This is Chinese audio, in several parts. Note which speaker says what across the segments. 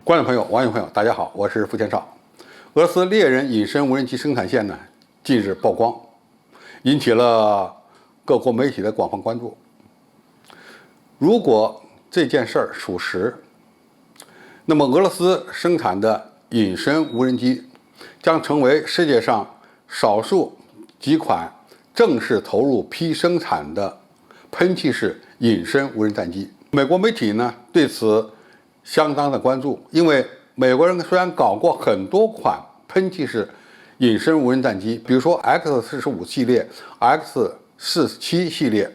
Speaker 1: 观众朋友、网友朋友，大家好，我是付天少。俄罗斯猎人隐身无人机生产线呢，近日曝光，引起了各国媒体的广泛关注。如果这件事儿属实，那么俄罗斯生产的隐身无人机将成为世界上少数几款正式投入批生产的喷气式隐身无人战机。美国媒体呢对此相当的关注，因为美国人虽然搞过很多款喷气式隐身无人战机，比如说 X-45系列、X-47系列，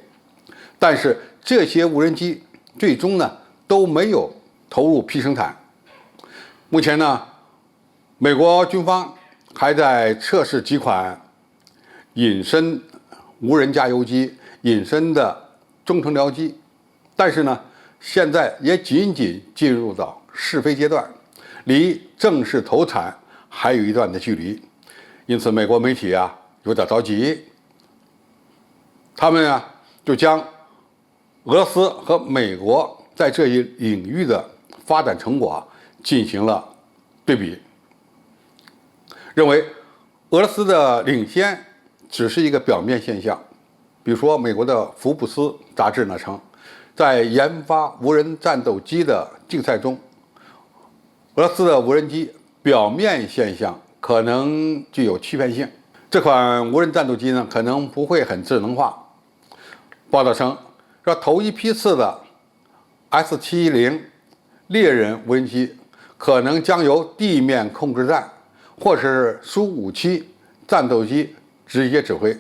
Speaker 1: 但是这些无人机最终呢都没有投入批生产。目前呢，美国军方还在测试几款隐身无人加油机、隐身的中程僚机，但是呢，现在也仅仅进入到试飞阶段，离正式投产还有一段的距离。因此，美国媒体有点着急，他们就将俄罗斯和美国在这一领域的发展成果进行了对比，认为俄罗斯的领先只是一个表面现象。比如说，美国的《福布斯》杂志呢称，在研发无人战斗机的竞赛中，俄罗斯的无人机表面现象可能具有欺骗性。这款无人战斗机呢，可能不会很智能化。报道称，说头一批次的 S-70猎人无人机可能将由地面控制站或者是苏-57战斗机直接指挥，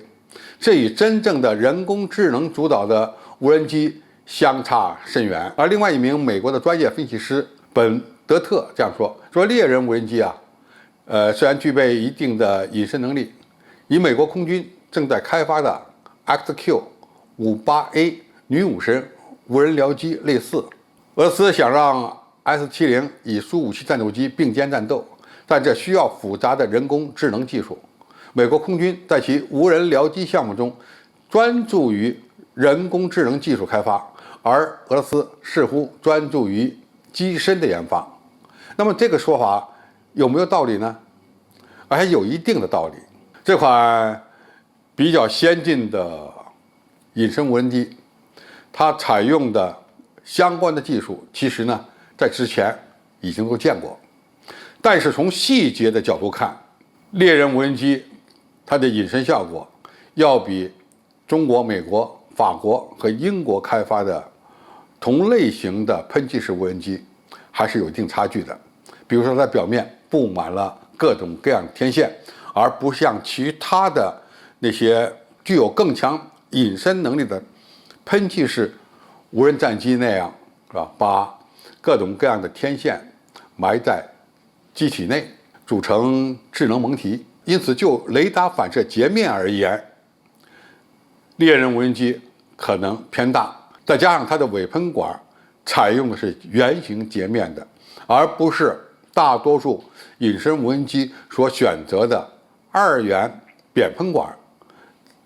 Speaker 1: 这与真正的人工智能主导的无人机相差甚远。而另外一名美国的专业分析师本德特这样说猎人无人机虽然具备一定的隐身能力，与美国空军正在开发的 XQ-58A 女武神无人僚机类似。俄罗斯想让 S-70与苏-57战斗机并肩战斗，但这需要复杂的人工智能技术。美国空军在其无人僚机项目中专注于人工智能技术开发，而俄罗斯似乎专注于机身的研发。那么这个说法有没有道理呢？还有一定的道理。这款比较先进的隐身无人机，它采用的相关的技术，其实呢在之前已经都见过。但是从细节的角度看，猎人无人机它的隐身效果要比中国、美国、法国和英国开发的同类型的喷气式无人机还是有一定差距的。比如说，它表面布满了各种各样的天线，而不像其他的那些具有更强隐身能力的喷气式无人战机那样，是吧？把各种各样的天线埋在机体内，组成智能蒙题。因此，就雷达反射截面而言，猎人无人机可能偏大，再加上它的尾喷管采用的是圆形截面的，而不是大多数隐身无人机所选择的2元扁喷管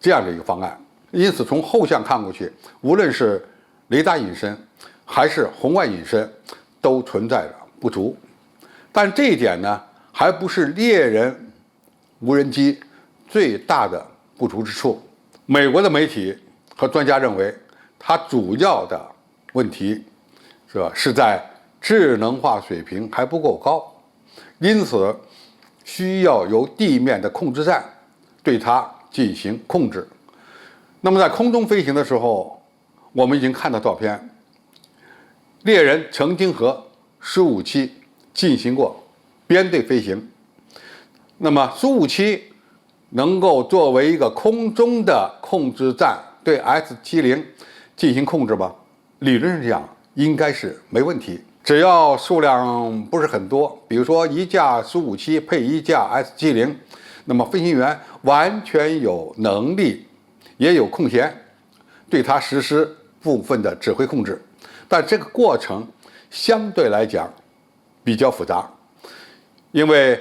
Speaker 1: 这样的一个方案。因此，从后向看过去，无论是雷达隐身还是红外隐身，都存在着不足。但这一点呢，还不是猎人无人机最大的不足之处。美国的媒体和专家认为，它主要的问题是在智能化水平还不够高，因此需要由地面的控制站对它进行控制。那么在空中飞行的时候，我们已经看到照片，猎人曾经和苏-57进行过编队飞行。那么苏-57能够作为一个空中的控制站对 S-70进行控制吗？理论上讲应该是没问题，只要数量不是很多，比如说一架苏-57配一架 S-70，那么飞行员完全有能力也有空闲对它实施部分的指挥控制。但这个过程相对来讲比较复杂，因为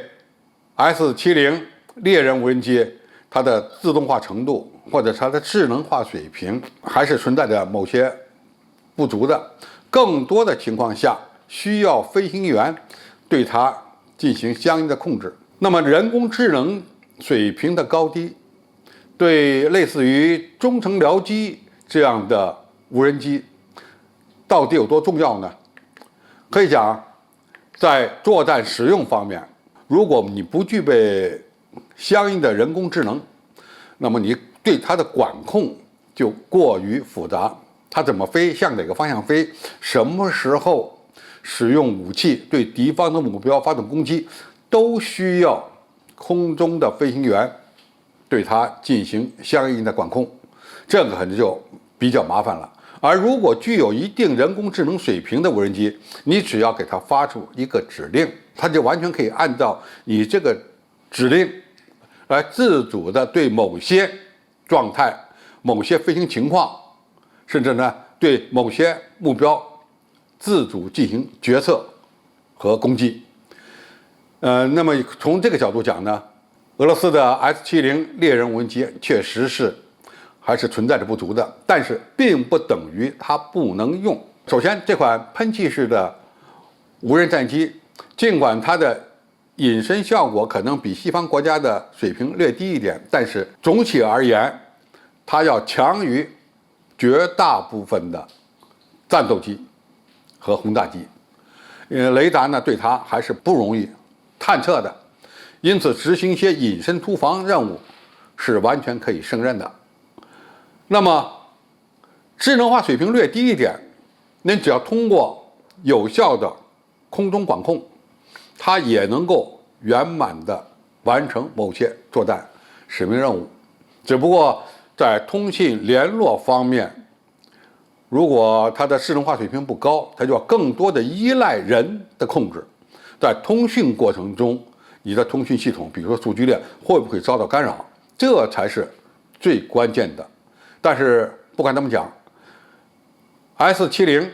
Speaker 1: S-70猎人无人机它的自动化程度或者它的智能化水平还是存在着某些不足的，更多的情况下需要飞行员对它进行相应的控制。那么人工智能水平的高低，对类似于中程僚机这样的无人机到底有多重要呢？可以讲，在作战使用方面，如果你不具备相应的人工智能，那么你对它的管控就过于复杂。它怎么飞，向哪个方向飞，什么时候使用武器对敌方的目标发动攻击，都需要空中的飞行员对它进行相应的管控，这个可能就比较麻烦了。而如果具有一定人工智能水平的无人机，你只要给它发出一个指令，它就完全可以按照你这个指令来自主的对某些状态、某些飞行情况，甚至呢对某些目标自主进行决策和攻击。那么从这个角度讲呢，俄罗斯的 S-70猎人无人机确实是还是存在着不足的，但是并不等于它不能用。首先，这款喷气式的无人战机，尽管它的隐身效果可能比西方国家的水平略低一点，但是总体而言，它要强于绝大部分的战斗机和轰炸机。雷达呢对它还是不容易探测的，因此执行一些隐身突防任务是完全可以胜任的。那么智能化水平略低一点，您只要通过有效的空中管控，它也能够圆满的完成某些作战使命任务。只不过在通信联络方面，如果它的智能化水平不高，它就要更多的依赖人的控制。在通讯过程中，你的通讯系统，比如说数据链，会不会遭到干扰，这才是最关键的。但是不管怎么讲， S-70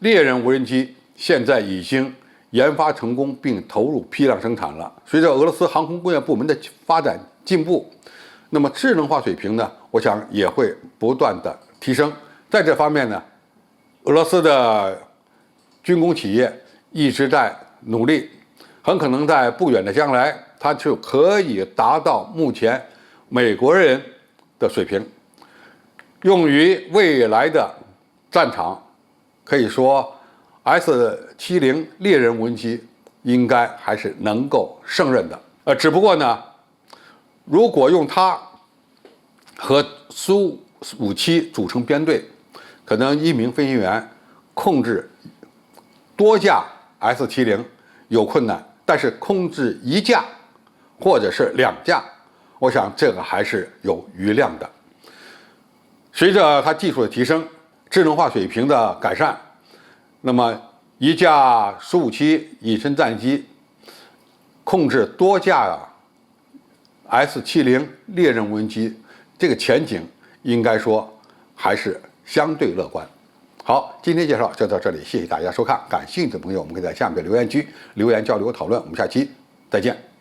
Speaker 1: 猎人无人机现在已经研发成功并投入批量生产了。随着俄罗斯航空工业部门的发展进步，那么智能化水平呢，我想也会不断的提升。在这方面呢，俄罗斯的军工企业一直在努力，很可能在不远的将来，它就可以达到目前美国人的水平，用于未来的战场。可以说 S-70猎人无人机应该还是能够胜任的。只不过呢，如果用它和苏57组成编队，可能一名飞行员控制多架 S-70有困难，但是控制一架或者是两架，我想这个还是有余量的。随着它技术的提升，智能化水平的改善，那么一架苏57隐身战机控制多架S-70猎人无人机，这个前景应该说还是相对乐观。好，今天介绍就到这里，谢谢大家收看。感兴趣的朋友，我们可以在下面留言区留言交流讨论。我们下期再见。